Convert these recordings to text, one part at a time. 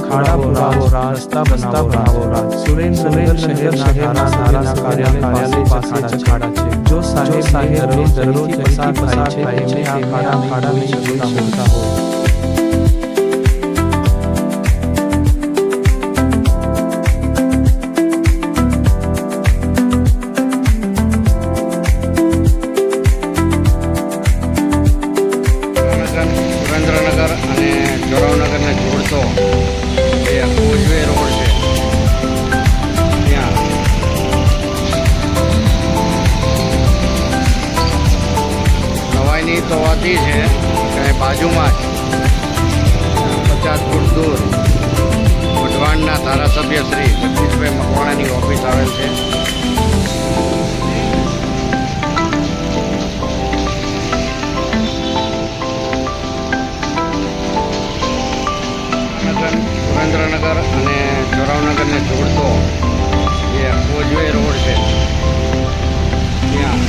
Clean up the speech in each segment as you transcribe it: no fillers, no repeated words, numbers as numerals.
ખાડા પુરાવો રસ્તા બનાવો સુરેન્દ્રનગર શહેરના કાર્યાલય પાસે ખાડા છે જો સાહેબ દરરોજ પસાર થાય છે એમને આ ખાડા જોઈ શકતા હોય। સુરેન્દ્રનગર અને જોરાવનગરને જોડતો જે કોઝવે રોડ છે ત્યાં નવાઈની તો વાતી છે કે બાજુમાં જ 50 ફૂટ દૂર વઢવાણના ધારાસભ્ય શ્રી જગદીશભાઈ મકવાણાની ઓફિસ આવેલ છે। સુરેન્દ્રનગર અને જોરાવનગરને જોડતો જે કોઝવે રોડ છે ત્યાં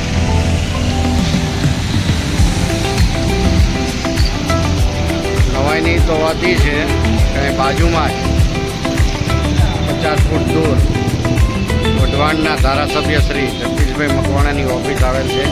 નવાઈની તો વાતી છે કે બાજુમાં જ 50 ફૂટ દૂર વઢવાણના ધારાસભ્ય શ્રી જગદીશભાઈ મકવાણાની ઓફિસ આવેલ છે।